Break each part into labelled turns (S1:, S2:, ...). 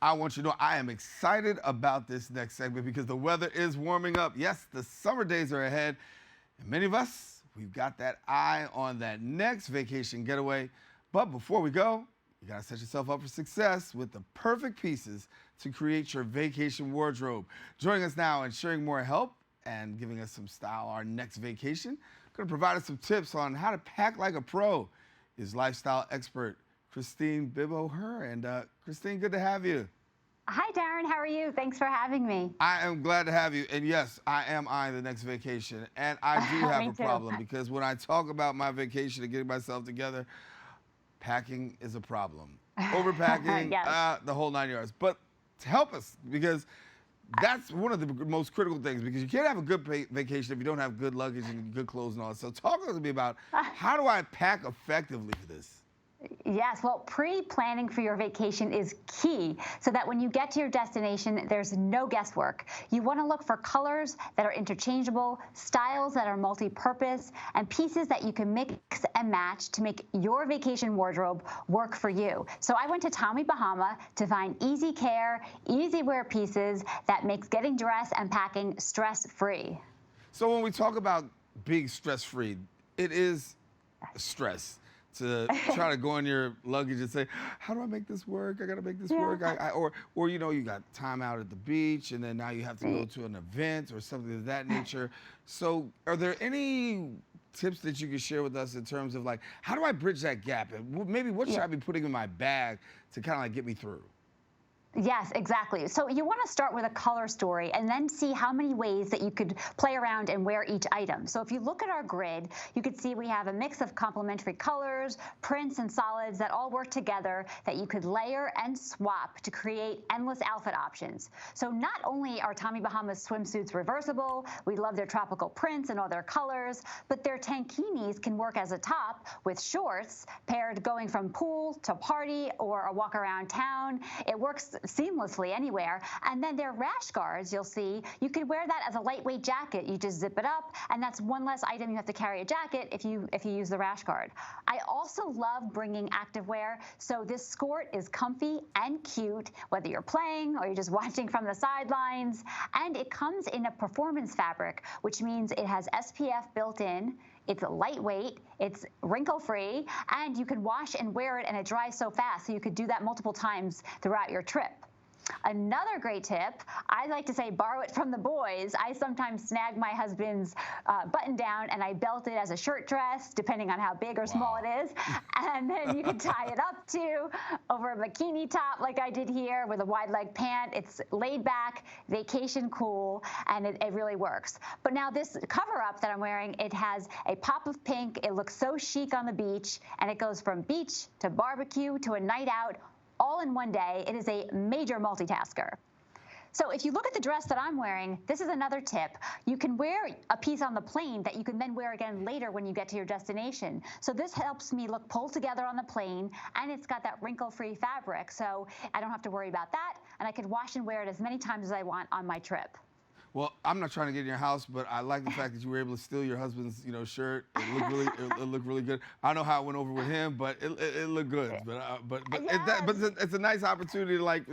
S1: I want you to know I am excited about this next segment because the weather is warming up. Yes, the summer days are ahead, and many of us, we've got that eye on that next vacation getaway. But before we go, you gotta set yourself up for success with the perfect pieces to create your vacation wardrobe. Joining us now and sharing more help and giving us some style our next vacation, gonna provide us some tips on how to pack like a pro is lifestyle expert Bibbo Herr. And Christine, good to have you.
S2: Hi, Darren. How are you? Thanks for having me.
S1: I am glad to have you. And yes, I am eyeing the next vacation. And I do have a problem because when I talk about my vacation and getting myself together, packing is a problem. Overpacking,
S2: Yes.
S1: the whole 9 yards. But to help us, because that's one of the most critical things, because you can't have a good vacation if you don't have good luggage and good clothes and all that. So talk to me about how do I pack effectively for this?
S2: Yes, well, pre-planning for your vacation is key so that when you get to your destination, there's no guesswork. You want to look for colors that are interchangeable, styles that are multi-purpose, and pieces that you can mix and match to make your vacation wardrobe work for you. So I went to Tommy Bahama to find easy care, easy wear pieces that makes getting dressed and packing stress-free.
S1: So when we talk about being stress-free, it is stress to try to go in your luggage and say, how do I make this work? I got to make this work. Or, you know, you got time out at the beach and then now you have to go to an event or something of that nature. So are there any tips that you can share with us in terms of like, how do I bridge that gap? And maybe what should I be putting in my bag to kind of like get me through?
S2: Yes, exactly. So you want to start with a color story and then see how many ways that you could play around and wear each item. So if you look at our grid, you could see we have a mix of complementary colors, prints, and solids that all work together that you could layer and swap to create endless outfit options. So not only are Tommy Bahama's swimsuits reversible, we love their tropical prints and all their colors, but their tankinis can work as a top with shorts paired going from pool to party or a walk around town. It works seamlessly anywhere. And then their rash guards, you'll see, you could wear that as a lightweight jacket. You just zip it up, and that's one less item you have to carry a jacket if you use the rash guard. I also love bringing activewear, so this skirt is comfy and cute, whether you're playing or you're just watching from the sidelines. And it comes in a performance fabric, which means it has SPF built in. It's lightweight, it's wrinkle-free, and you can wash and wear it, and it dries so fast, so you could do that multiple times throughout your trip. Another great tip, I like to say borrow it from the boys. I sometimes snag my husband's button down and I belt it as a shirt dress, depending on how big or small it is. And then you can tie it up to over a bikini top like I did here with a wide leg pant. It's laid back, vacation cool, and it really works. But now this cover up that I'm wearing, it has a pop of pink. It looks so chic on the beach, and it goes from beach to barbecue to a night out, all in one day. It is a major multitasker. So if you look at the dress that I'm wearing, this is another tip. You can wear a piece on the plane that you can then wear again later when you get to your destination. So this helps me look pulled together on the plane, and it's got that wrinkle-free fabric, so I don't have to worry about that, and I can wash and wear it as many times as I want on my trip.
S1: Well, I'm not trying to get in your house, but I like the fact that you were able to steal your husband's, shirt. It looked really good. I don't know how it went over with him, but it looked good. But it's a nice opportunity to like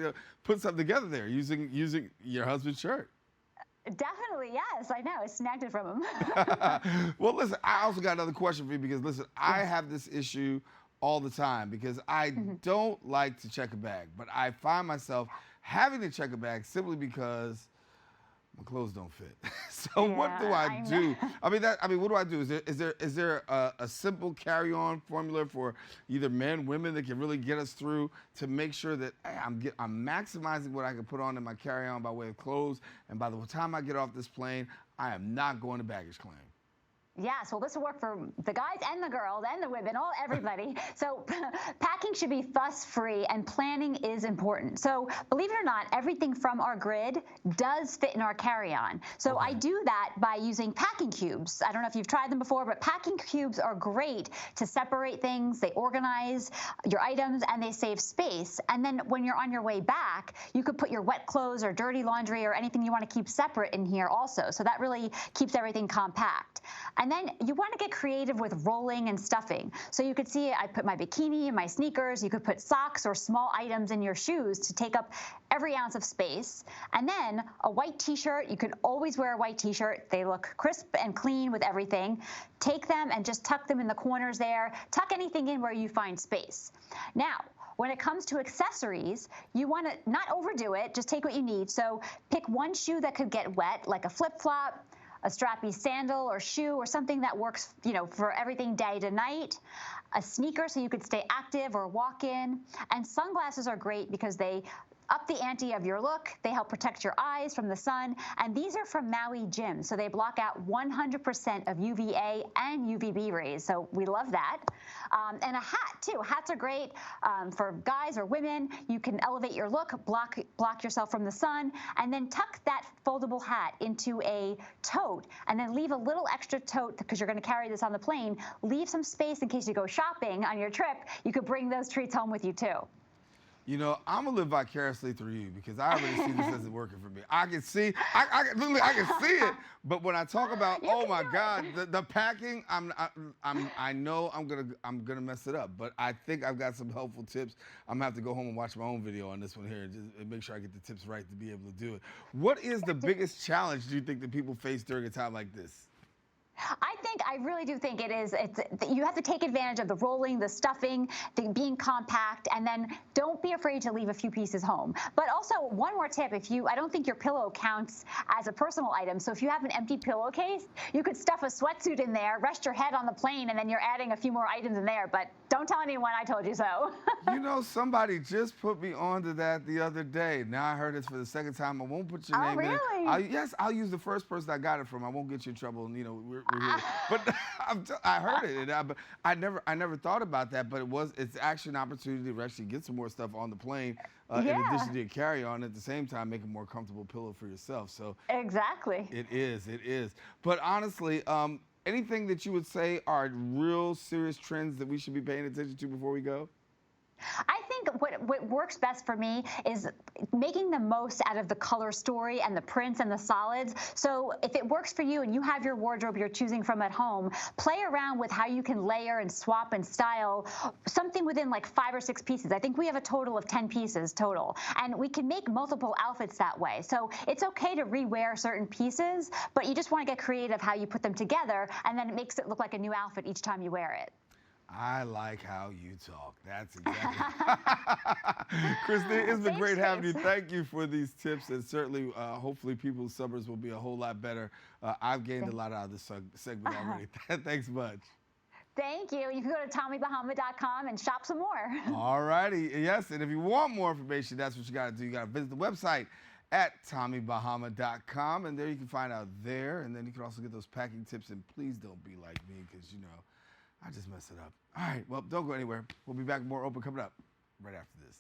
S1: put something together there using your husband's shirt.
S2: Definitely, yes. I know. I snagged it from him.
S1: Well, listen, I also got another question for you because listen, I have this issue all the time because I don't like to check a bag, but I find myself having to check a bag simply because my clothes don't fit. So what do I do? What do I do? Is there a simple carry-on formula for either men, women that can really get us through to make sure that hey, I'm maximizing what I can put on in my carry-on by way of clothes, and by the time I get off this plane, I am not going to baggage claim?
S2: Yes, well, this will work for the guys and the girls and the women, everybody. So packing should be fuss-free, and planning is important. So believe it or not, everything from our grid does fit in our carry-on. So I do that by using packing cubes. I don't know if you've tried them before, but packing cubes are great to separate things. They organize your items, and they save space. And then when you're on your way back, you could put your wet clothes or dirty laundry or anything you want to keep separate in here also. So that really keeps everything compact. And And then you want to get creative with rolling and stuffing. So you could see I put my bikini in my sneakers. You could put socks or small items in your shoes to take up every ounce of space. And then a white t-shirt. You could always wear a white t-shirt. They look crisp and clean with everything. Take them and just tuck them in the corners there. Tuck anything in where you find space. Now, when it comes to accessories, you want to not overdo it, just take what you need. So pick one shoe that could get wet, like a flip-flop, a strappy sandal or shoe or something that works, for everything day to night, a sneaker so you could stay active or walk in, and sunglasses are great because they up the ante of your look. They help protect your eyes from the sun, and these are from Maui Gym, so they block out 100% of UVA and UVB rays, so we love that. And a hat, too. Hats are great for guys or women. You can elevate your look, block yourself from the sun, and then tuck that foldable hat into a tote, and then leave a little extra tote, because you're going to carry this on the plane. Leave some space in case you go shopping on your trip. You could bring those treats home with you, too.
S1: I'm gonna live vicariously through you because I already see this as working for me. I can see, I can see it. But when I talk about, oh my God, the packing, I know I'm gonna mess it up. But I think I've got some helpful tips. I'm gonna have to go home and watch my own video on this one here and just make sure I get the tips right to be able to do it. What is the biggest challenge do you think that people face during a time like this?
S2: I really do think you have to take advantage of the rolling, the stuffing, being compact, and then don't be afraid to leave a few pieces home. But also, one more tip, I don't think your pillow counts as a personal item, so if you have an empty pillowcase, you could stuff a sweatsuit in there, rest your head on the plane, and then you're adding a few more items in there, but don't tell anyone I told you so.
S1: Somebody just put me onto that the other day. Now I heard this for the second time. I won't put your name in it. Yes, I'll use the first person I got it from. I won't get you in trouble, and we're here. But I heard it, but I never thought about that. But it's actually an opportunity to actually get some more stuff on the plane, in addition to your carry-on. At the same time, make a more comfortable pillow for yourself. So
S2: exactly,
S1: it is. But honestly, anything that you would say are real serious trends that we should be paying attention to before we go?
S2: I think what works best for me is making the most out of the color story and the prints and the solids. So if it works for you and you have your wardrobe you're choosing from at home, play around with how you can layer and swap and style something within like 5 or 6 pieces. I think we have a total of 10 pieces total, and we can make multiple outfits that way. So it's okay to rewear certain pieces, but you just want to get creative how you put them together, and then it makes it look like a new outfit each time you wear it.
S1: I like how you talk. That's exactly. Christine, it's been great having you. Thank you for these tips, and certainly, hopefully, people's summers will be a whole lot better. I've gained a lot out of this segment already. Thanks much.
S2: Thank you. You can go to TommyBahama.com and shop some more.
S1: All righty. Yes, and if you want more information, that's what you got to do. You got to visit the website at TommyBahama.com, and there you can find out there, and then you can also get those packing tips. And please don't be like me, because I just mess it up. All right, well, don't go anywhere. We'll be back with more Open coming up right after this.